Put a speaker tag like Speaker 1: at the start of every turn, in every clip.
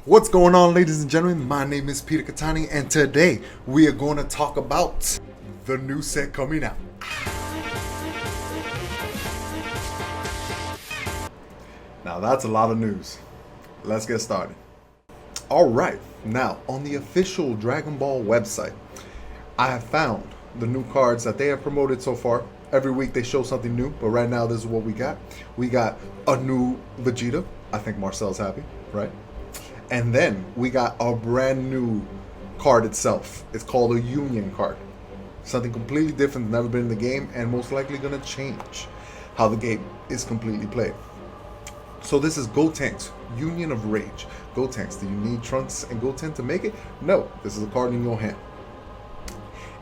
Speaker 1: What's going on, ladies and gentlemen? My name is Peter Katani, and today we are going to talk about the new set coming out. Now that's a lot of news. Let's get started. Alright, now on the official Dragon Ball website, I have found the new cards that they have promoted so far. Every week they show something new, but right now this is what we got. We got a new Vegeta. I think Marcel's happy, right? And then we got a brand new card itself. It's called a Union card. Something completely different, never been in the game, and most likely going to change how the game is completely played. So this is Gotenks, Union of Rage. Gotenks, do you need Trunks and Goten to make it? No, this is a card in your hand.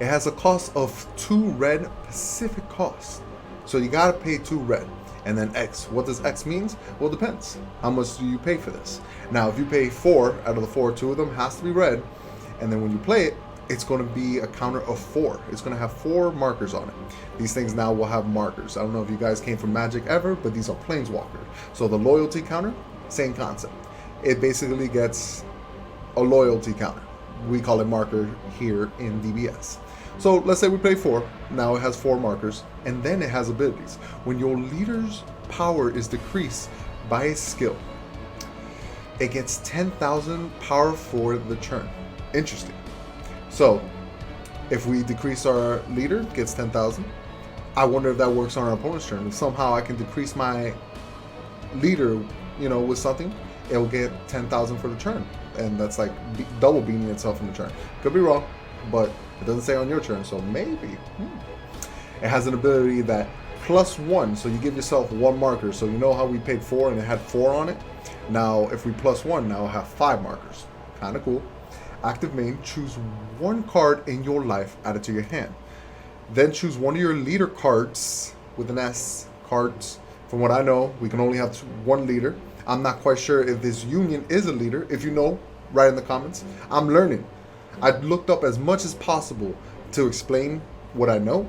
Speaker 1: It has a cost of 2 red Pacific cost. So you gotta pay 2 red. And then X. What does X means? Well, it depends. How much do you pay for this? Now, if you pay 4 out of the 4, 2 of them has to be red. And then when you play it, it's going to be a counter of 4. It's going to have 4 markers on it. These things now will have markers. I don't know if you guys came from Magic ever, but these are Planeswalkers. So the loyalty counter, same concept. It basically gets a loyalty counter. We call it marker here in DBS. So let's say we play 4. Now it has 4 markers, and then it has abilities. When your leader's power is decreased by a skill, it gets 10,000 power for the turn. Interesting. So if we decrease our leader, it gets 10,000. I wonder if that works on our opponent's turn. If somehow I can decrease my leader, with something, it will get 10,000 for the turn, and that's like double beating itself in the turn. Could be wrong, but it doesn't say on your turn, so maybe. It has an ability that +1, so you give yourself 1 marker. So you know how we paid 4 and it had 4 on it? Now, if we +1, now I have 5 markers. Kind of cool. Active main, choose 1 card in your life, add it to your hand. Then choose one of your leader cards, with an S, cards. From what I know, we can only have 1 leader. I'm not quite sure if this Union is a leader. If you know, write in the comments. I'm learning. I looked up as much as possible to explain what I know,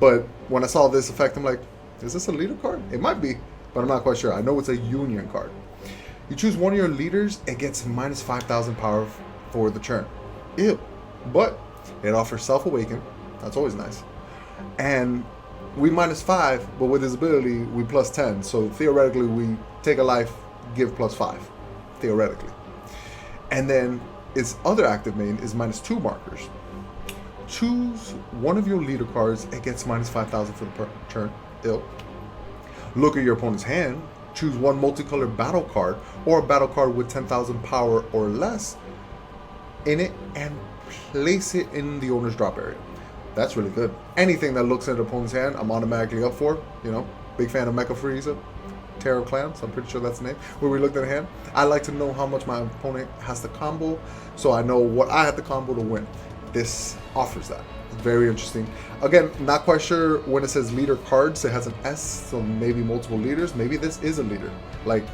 Speaker 1: but when I saw this effect, I'm like, is this a leader card? It might be, but I'm not quite sure. I know it's a Union card. You choose one of your leaders, it gets minus 5,000 power for the turn. Ew. But it offers Self-Awaken. That's always nice. And we -5, but with his ability, we +10. So theoretically, we take a life, give +5. Theoretically. And then its other active main is -2 markers. Choose one of your leader cards, it gets -5,000 for the turn. Ill. Look at your opponent's hand, choose 1 multicolored battle card or a battle card with 10,000 power or less in it and place it in the owner's drop area. That's really good. Anything that looks at the opponent's hand, I'm automatically up for. Big fan of Mecha Frieza. Terror Clan, so I'm pretty sure that's the name, where we looked at a hand. I like to know how much my opponent has to combo, so I know what I have to combo to win. This offers that. It's very interesting. Again, not quite sure when it says leader cards, it has an S, so maybe multiple leaders. Maybe this is a leader, like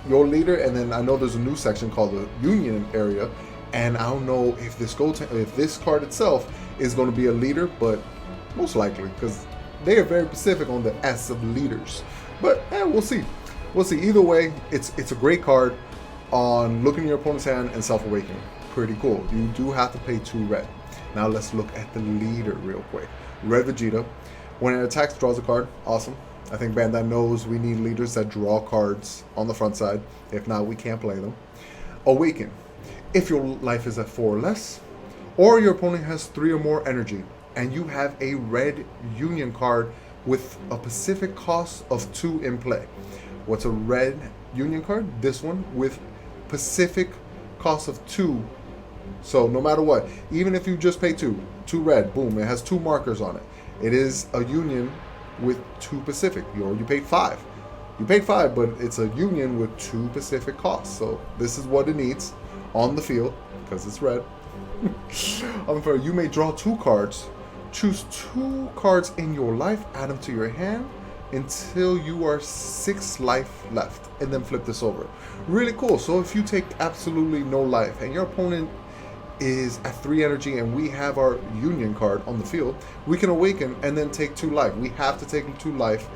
Speaker 1: your leader, and then I know there's a new section called the Union area, and I don't know if this card itself is going to be a leader, but most likely, because they are very specific on the S of leaders. But we'll see. We'll see. Either way, it's a great card on looking at your opponent's hand and Self-Awakening. Pretty cool. You do have to pay 2 red. Now let's look at the leader real quick. Red Vegeta. When it attacks, draws a card. Awesome. I think Bandai knows we need leaders that draw cards on the front side. If not, we can't play them. Awaken. If your life is at 4 or less, or your opponent has 3 or more energy, and you have a red Union card with a Pacific cost of 2 in play. What's a red Union card? This one with Pacific cost of 2. So no matter what, even if you just pay 2 red, boom, it has 2 markers on it. It is a Union with 2 Pacific. You already paid 5. You paid 5, but it's a Union with 2 Pacific costs. So this is what it needs on the field, because it's red. You may draw 2 cards. Choose 2 cards in your life, add them to your hand until you are 6 life left, and then flip this over. Really cool. So if you take absolutely no life and your opponent is at 3 energy and we have our Union card on the field, we can awaken and then take 2 life. We have to take 2 life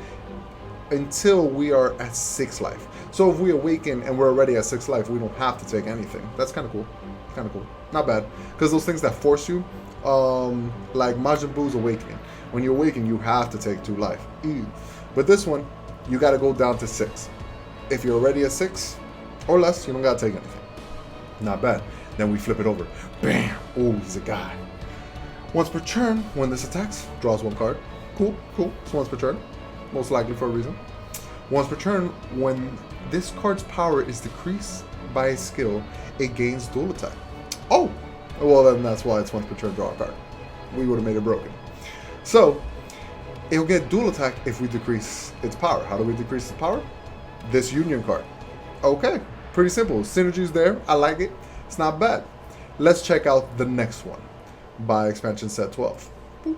Speaker 1: until we are at 6 life. So if we awaken and we're already at 6 life, we don't have to take anything. That's kind of cool. Kind of cool. Not bad. Because those things that force you, like Majin Buu's awakening. When you awaken, you have to take 2 life. Ew. But this one, you got to go down to 6. If you're already at 6 or less, you don't got to take anything. Not bad. Then we flip it over. Bam! Oh, he's a guy. Once per turn, when this attacks, draws 1 card. Cool, cool. It's once per turn. Most likely for a reason. Once per turn, when this card's power is decreased by a skill, it gains dual attack. Oh! Well, then that's why it's once per turn, draw a card. We would have made it broken. So, it'll get dual attack if we decrease its power. How do we decrease its power? This Union card. Okay, pretty simple. Synergy's there. I like it. It's not bad. Let's check out the next one by expansion set 12. Boop.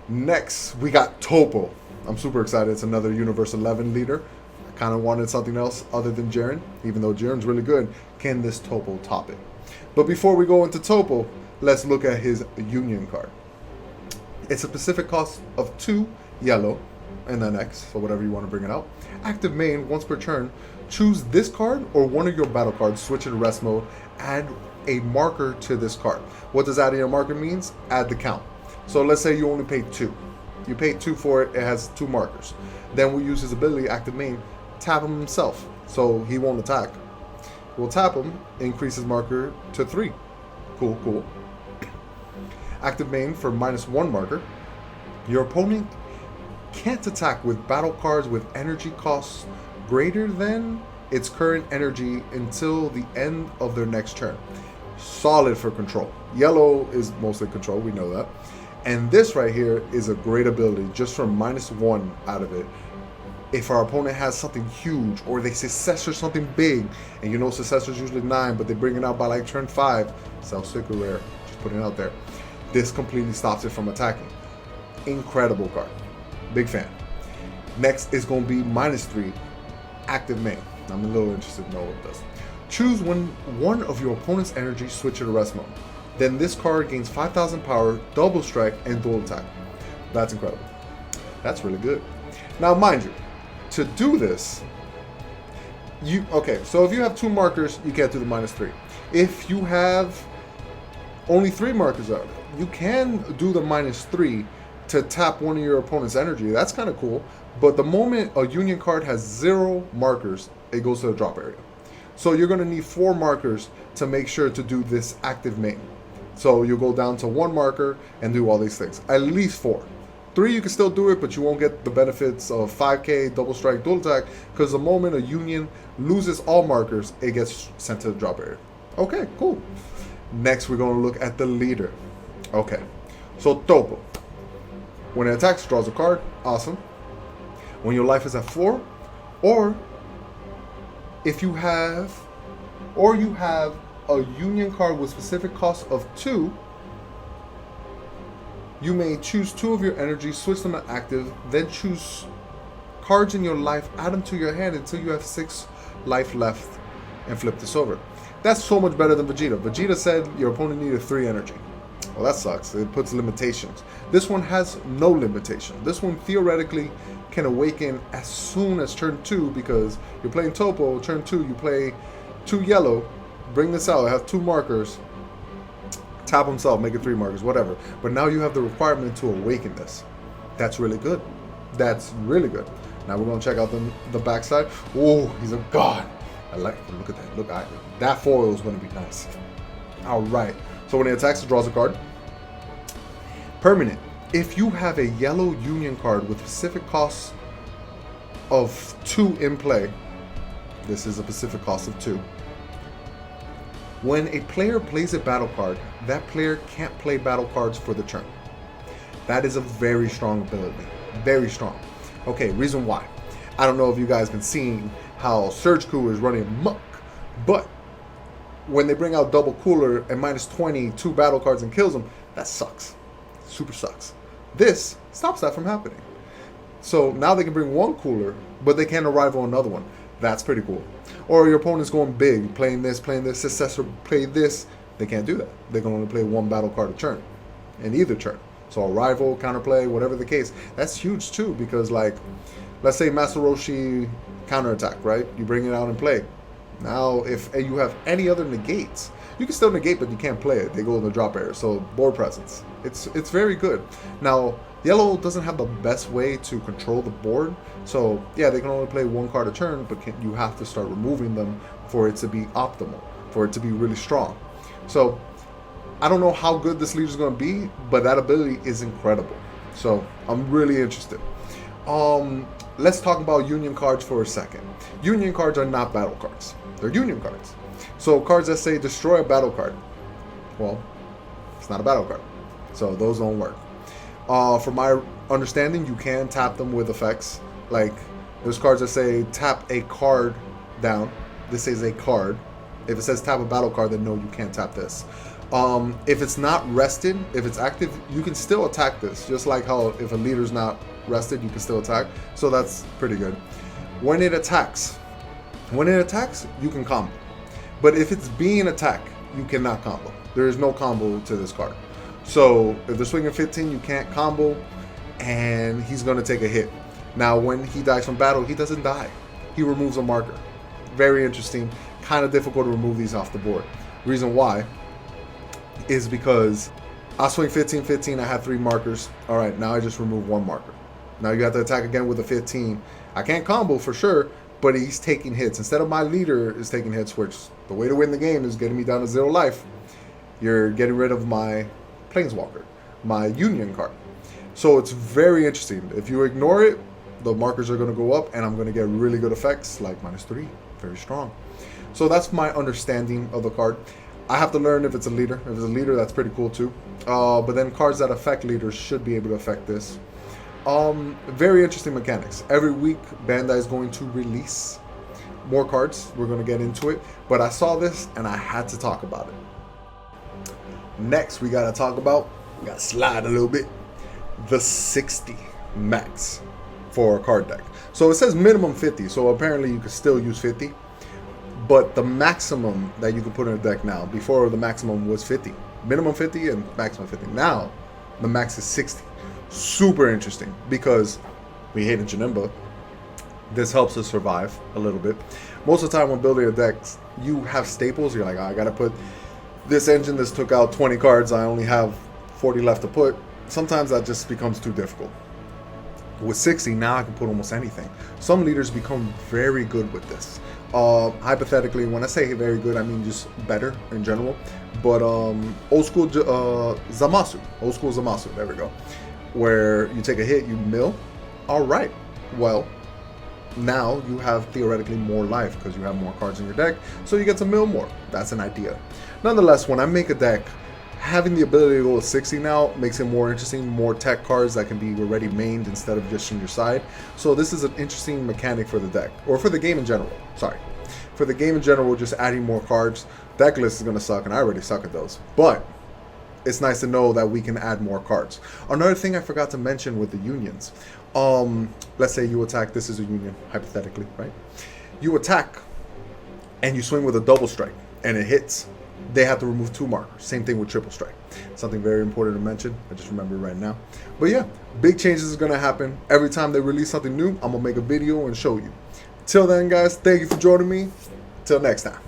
Speaker 1: Next, we got Toppo. I'm super excited. It's another Universe 11 leader. I kind of wanted something else other than Jiren. Even though Jiren's really good, can this Toppo top it? But before we go into Toppo, let's look at his Union card. It's a specific cost of 2 yellow, and then X, so whatever you want to bring it out. Active main, once per turn, choose this card or one of your battle cards, switch it to rest mode, add a marker to this card. What does adding a marker means? Add the count. So let's say you only paid 2. You paid 2 for it, it has 2 markers. Then we use his ability, active main, tap him himself, so he won't attack. We'll tap him, increase his marker to 3. Cool, cool. Active main for -1 marker. Your opponent can't attack with battle cards with energy costs greater than its current energy until the end of their next turn. Solid for control. Yellow is mostly control, we know that. And this right here is a great ability just from -1 out of it. If our opponent has something huge or they successor something big, and you know successor's usually 9, but they bring it out by like turn 5, sounds super rare, just putting it out there. This completely stops it from attacking. Incredible card. Big fan. Next is going to be -3, active main. I'm a little interested to know what it does. Choose one of your opponent's energy, switch it to rest mode. Then this card gains 5,000 power, double strike, and dual attack. That's incredible. That's really good. Now, mind you, to do this, so if you have 2 markers, you can't do the -3. If you have only 3 markers out, you can do the -3 to tap one of your opponent's energy. That's kind of cool. But the moment a Union card has 0 markers, it goes to the drop area. So you're going to need 4 markers to make sure to do this active main. So you go down to 1 marker and do all these things. At least 4. 3 you can still do it, but you won't get the benefits of 5k, double strike, dual attack, because the moment a Union loses all markers, it gets sent to the drop area. Okay, cool. Next, we're going to look at the leader. Okay, so Toppo. When it attacks, draws a card. Awesome. When your life is at 4, or if you have, a Union card with specific cost of 2, you may choose 2 of your energy, switch them to active, then choose cards in your life, add them to your hand until you have 6 life left, and flip this over. That's so much better than Vegeta. Vegeta said your opponent needed 3 energy. Well, that sucks. It puts limitations. This one has no limitation. This one theoretically can awaken as soon as turn 2, because you're playing Toppo, turn 2, you play 2 yellow, bring this out, it has 2 markers, tap himself, make it 3 markers, whatever. But now you have the requirement to awaken this. That's really good. That's really good. Now we're going to check out the backside. Oh, he's a god. I like, look at that. Look, that foil is going to be nice. All right. So when he attacks, it draws a card. Permanent. If you have a yellow Union card with specific costs of 2 in play, this is a specific cost of 2. When a player plays a battle card, that player can't play battle cards for the turn. That is a very strong ability. Very strong. Okay, reason why. I don't know if you guys been seeing how Surge Coup is running amok, but when they bring out double cooler and -20, 2 battle cards and kills them, that sucks. Super sucks. This stops that from happening. So now they can bring 1 cooler, but they can't arrive on another one. That's pretty cool. Or your opponent's going big, playing this, successor, play this. They can't do that. They can only play 1 battle card a turn, in either turn. So a rival, counterplay, whatever the case, that's huge too, because like, let's say Master Roshi counterattack, right? You bring it out and play. Now, if you have any other negates, you can still negate, but you can't play it. They go in the drop area. So board presence, it's very good. Now, yellow doesn't have the best way to control the board. So yeah, they can only play one card a turn, but you have to start removing them for it to be optimal, for it to be really strong. So I don't know how good this leader is going to be, but that ability is incredible. So I'm really interested. Let's talk about union cards for a second. Union cards are not battle cards. They're union cards. So cards that say destroy a battle card, well, it's not a battle card. So those don't work. From my understanding, you can tap them with effects. Like, there's cards that say tap a card down. This is a card. If it says tap a battle card, then no, you can't tap this. If it's not rested, if it's active, you can still attack this. Just like how if a leader's not rested, you can still attack. So that's pretty good. When it attacks, you can combo. But if it's being attacked, you cannot combo. There is no combo to this card. So if they're swinging 15, you can't combo, and he's going to take a hit. Now, when he dies from battle, he doesn't die. He removes a marker. Very interesting. Kind of difficult to remove these off the board. Reason why is because I swing 15, I have 3 markers. All right, now I just remove 1 marker. Now you have to attack again with a 15. I can't combo for sure, but he's taking hits. Instead of my leader is taking hits, which the way to win the game is getting me down to 0 life, you're getting rid of my Planeswalker, my Union card. So it's very interesting. If you ignore it, the markers are going to go up, and I'm going to get really good effects like -3. Very strong. So that's my understanding of the card. I have to learn if it's a leader. If it's a leader, that's pretty cool too. But then cards that affect leaders should be able to affect this. Very interesting mechanics. Every week, Bandai is going to release more cards. We're going to get into it. But I saw this, and I had to talk about it. Next, we got to slide a little bit, the 60 max for a card deck. So it says minimum 50, so apparently you can still use 50. But the maximum that you can put in a deck now, before the maximum was 50. Minimum 50 and maximum 50. Now, the max is 60. Super interesting, because we hate Janemba. This helps us survive a little bit. Most of the time when building a deck, you have staples. You're like, oh, I got to put this engine. This took out 20 cards. I only have 40 left to put. Sometimes that just becomes too difficult. With 60, now I can put almost anything. Some leaders become very good with this. Hypothetically, when I say very good, I mean just better in general. But old school Zamasu, there we go. Where you take a hit, you mill. All right, well, now you have theoretically more life because you have more cards in your deck, so you get to mill more. That's an idea. Nonetheless, when I make a deck, having the ability to go to 60 now makes it more interesting, more tech cards that can be already mained instead of just on your side. So this is an interesting mechanic for the deck, or for the game in general. Sorry. For the game in general, just adding more cards. Deck list is going to suck, and I already suck at those. But it's nice to know that we can add more cards. Another thing I forgot to mention with the unions. Let's say you attack, this is a union, hypothetically, right? You attack, and you swing with a double strike, and it hits. They have to remove 2 markers. Same thing with triple strike. Something very important to mention. I just remember right now. But yeah, big changes is going to happen. Every time they release something new, I'm going to make a video and show you. Till then, guys, thank you for joining me. Till next time.